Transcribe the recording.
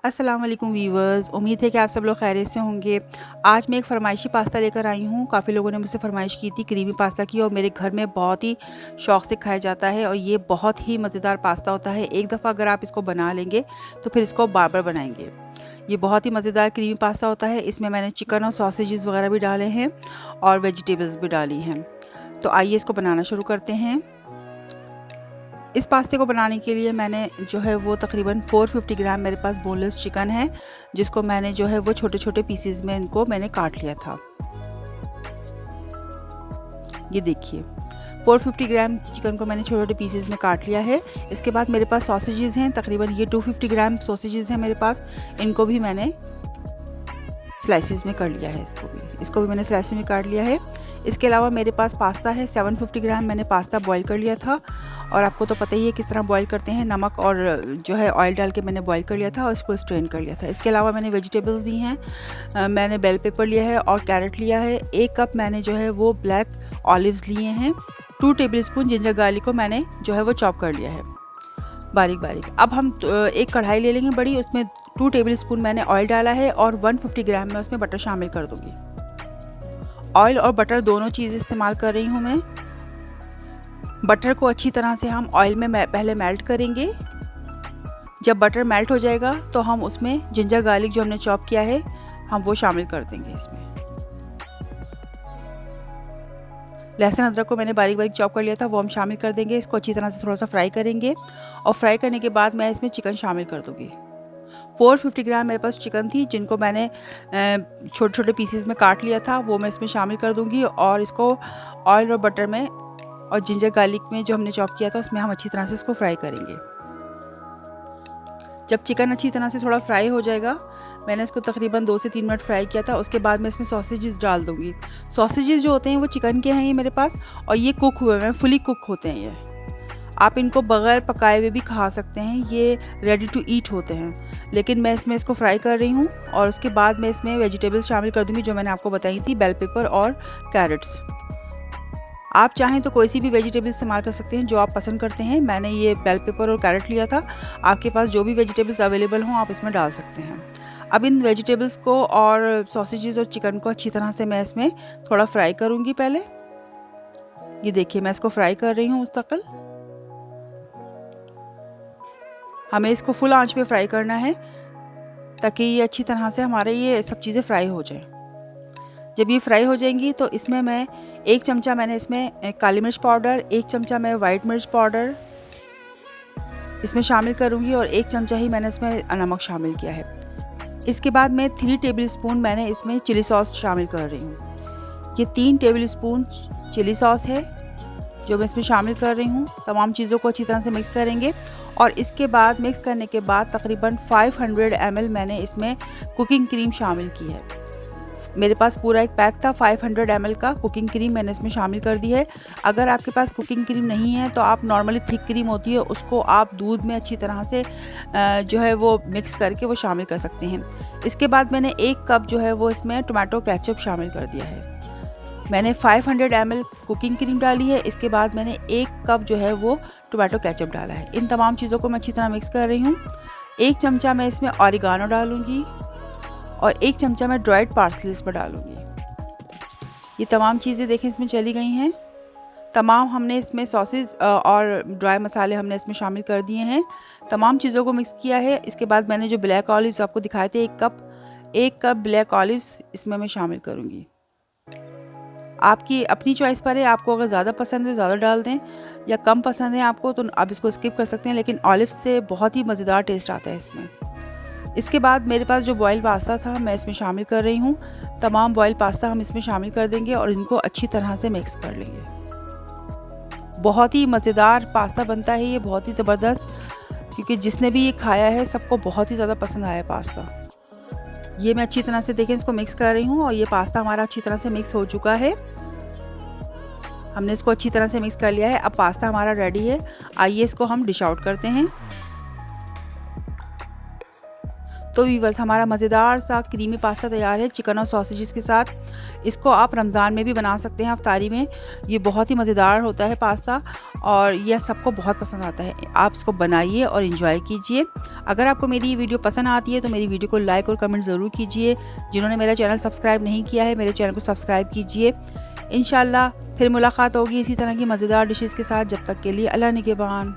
अस्सलाम वालेकुम वीवर्स, उम्मीद है कि आप सब लोग खैरियत से होंगे। आज मैं एक फ़रमाइशी पास्ता लेकर आई हूँ। काफ़ी लोगों ने मुझसे फ़रमाइश की थी क्रीमी पास्ता की और मेरे घर में बहुत ही शौक़ से खाया जाता है और ये बहुत ही मज़ेदार पास्ता होता है। एक दफ़ा अगर आप इसको बना लेंगे तो फिर इसको बार-बार बनाएँगे। ये बहुत ही मज़ेदार क्रीमी पास्ता होता है। इसमें मैंने चिकन और सॉसेजेस वगैरह भी डाले हैं और वेजिटेबल्स भी डाली हैं। तो आइए इसको बनाना शुरू करते हैं। इस पास्ते को बनाने के लिए मैंने जो है वो तकरीबन 450 ग्राम मेरे पास बोनलेस चिकन है, जिसको मैंने जो है वो छोटे-छोटे पीसेस में इनको मैंने काट लिया था। ये देखिए 450 ग्राम चिकन को मैंने छोटे-छोटे पीसेस में काट लिया है। इसके बाद मेरे पास सॉसेजेस हैं, तकरीबन ये 250 ग्राम सॉसेजेस हैं मेरे पास। इनको भी मैंने स्लाइसेस में कर लिया है। इसको भी मैंने स्लाइसेस में काट लिया है। इसके अलावा मेरे पास पास्ता है 750 ग्राम। मैंने पास्ता बॉईल कर लिया था और आपको तो पता ही है किस तरह बॉईल करते हैं। नमक और जो है ऑयल डाल के मैंने बॉईल कर लिया था और इसको स्ट्रेन कर लिया था। इसके अलावा मैंने वेजिटेबल्स दी हैं। मैंने बेल पेपर लिया है और कैरेट लिया है। 1 कप मैंने जो है वो ब्लैक ऑलिव्स लिए हैं। 2 टेबलस्पून जिंजर गार्लिक को मैंने जो है वो चॉप कर लिया है बारीक-बारीक। अब हम एक कढ़ाई ले लेंगे बड़ी, उसमें 2 टेबलस्पून मैंने ऑयल डाला है और 150 ग्राम में उसमें बटर शामिल कर दूंगी। ऑयल और बटर दोनों चीज़ इस्तेमाल कर रही हूँ मैं। बटर को अच्छी तरह से हम ऑयल में पहले मेल्ट करेंगे। जब बटर मेल्ट हो जाएगा तो हम उसमें जिंजर गार्लिक जो हमने चॉप किया है हम वो शामिल कर देंगे। इसमें लहसुन अदरक को मैंने बारीक चॉप कर लिया था, वो हम शामिल कर देंगे। इसको अच्छी तरह से थोड़ा सा फ्राई करेंगे और फ्राई करने के बाद मैं इसमें चिकन शामिल कर दूंगी। 450 ग्राम मेरे पास चिकन थी, जिनको मैंने छोटे-छोटे पीसेस में काट लिया था, वो मैं इसमें शामिल कर दूंगी और इसको ऑयल और बटर में और जिंजर गार्लिक में जो हमने चॉप किया था उसमें हम अच्छी तरह से इसको फ्राई करेंगे। जब चिकन अच्छी तरह से थोड़ा फ्राई हो जाएगा, मैंने इसको तकरीबन 2 से 3 मिनट फ्राई किया था। उसके बाद मैं इसमें सॉसेजेस डाल दूंगी। सॉसेजेस जो होते हैं वो चिकन के हैं ये मेरे पास और ये कुक हुए हैं, फुली कुक होते हैं। ये आप इनको बगैर पकाए हुए भी खा सकते हैं, ये रेडी टू ईट होते हैं। लेकिन मैं इसमें इसको फ्राई कर रही हूँ और उसके बाद मैं इसमें वेजिटेबल्स शामिल कर दूंगी जो मैंने आपको बताई थी, बेल पेपर और कैरेट्स। आप चाहें तो कोई सी भी वेजिटेबल इस्तेमाल कर सकते हैं जो आप पसंद करते हैं। मैंने ये बेल पेपर और कैरेट लिया था। आपके पास जो भी वेजिटेबल्स अवेलेबल हों आप इसमें डाल सकते हैं। अब इन वेजिटेबल्स को और सॉसेजेस और चिकन को अच्छी तरह से मैं इसमें थोड़ा फ्राई करूँगी पहले। ये देखिए मैं इसको फ्राई कर रही हूँ मुस्तकिल। हमें इसको फुल आंच पे फ्राई करना है ताकि ये अच्छी तरह से हमारे ये सब चीज़ें फ्राई हो जाएं। जब ये फ्राई हो जाएंगी तो इसमें मैं 1 चमचा मैंने इसमें काली मिर्च पाउडर, 1 चमचा मैं वाइट मिर्च पाउडर इसमें शामिल करूँगी और 1 चमचा ही मैंने इसमें नमक शामिल किया है। इसके बाद मैं 3 टेबलस्पून मैंने इसमें चिली सॉस शामिल कर रही हूँ। ये 3 टेबलस्पून चिली सॉस है जो मैं इसमें शामिल कर रही हूँ। तमाम चीज़ों को अच्छी तरह से मिक्स करेंगे और इसके बाद मिक्स करने के बाद तकरीबन 500 ml मैंने इसमें कुकिंग क्रीम शामिल की है। मेरे पास पूरा एक पैक था 500 ml का कुकिंग क्रीम मैंने इसमें शामिल कर दी है। अगर आपके पास कुकिंग क्रीम नहीं है तो आप नॉर्मली थिक क्रीम होती है उसको आप दूध में अच्छी तरह से जो है वो मिक्स करके वो शामिल कर सकते हैं। इसके बाद मैंने 1 कप जो है वो इसमें टोमेटो केचप शामिल कर दिया है। मैंने 500 ml कुकिंग क्रीम डाली है। इसके बाद मैंने 1 कप जो है वो टोमेटो केचप डाला है। इन तमाम चीज़ों को मैं अच्छी तरह मिक्स कर रही हूँ। 1 चमचा मैं इसमें ऑरिगानो डालूँगी और 1 चमचा मैं ड्राइड पार्सली इसमें डालूँगी। ये तमाम चीज़ें देखें इसमें चली गई हैं। तमाम हमने इसमें सॉसेस और ड्राई मसाले हमने इसमें शामिल कर दिए हैं। तमाम चीज़ों को मिक्स किया है। इसके बाद मैंने जो ब्लैक ऑलिव्स आपको दिखाए थे 1 कप ब्लैक ऑलिव्स इसमें मैं शामिल करूँगी। आपकी अपनी चॉइस पर है, आपको अगर ज़्यादा पसंद है ज़्यादा डाल दें या कम पसंद है आपको तो आप इसको स्किप कर सकते हैं, लेकिन ऑलिव से बहुत ही मज़ेदार टेस्ट आता है इसमें। इसके बाद मेरे पास जो बॉयल पास्ता था मैं इसमें शामिल कर रही हूँ। तमाम बॉयल पास्ता हम इसमें शामिल कर देंगे और इनको अच्छी तरह से मिक्स कर लेंगे। बहुत ही मज़ेदार पास्ता बनता है ये, बहुत ही ज़बरदस्त, क्योंकि जिसने भी ये खाया है सबको बहुत ही ज़्यादा पसंद आया पास्ता। ये मैं अच्छी तरह से देखें इसको मिक्स कर रही हूँ और ये पास्ता हमारा अच्छी तरह से मिक्स हो चुका है। हमने इसको अच्छी तरह से मिक्स कर लिया है। अब पास्ता हमारा रेडी है। आइए इसको हम डिश आउट करते हैं। तो व्यूअर्स, हमारा मज़ेदार सा क्रीमी पास्ता तैयार है चिकन और सॉसेजेस के साथ। इसको आप रमज़ान में भी बना सकते हैं अफ्तारी में। ये बहुत ही मज़ेदार होता है पास्ता और यह सबको बहुत पसंद आता है। आप इसको बनाइए और इन्जॉय कीजिए। अगर आपको मेरी ये वीडियो पसंद आती है तो मेरी वीडियो को लाइक और कमेंट ज़रूर कीजिए। जिन्होंने मेरा चैनल सब्सक्राइब नहीं किया है, मेरे चैनल को सब्सक्राइब कीजिए। इंशाल्लाह फिर मुलाकात होगी इसी तरह की मज़ेदार डिशेज़ के साथ। जब तक के लिए अल्लाह निगहबान।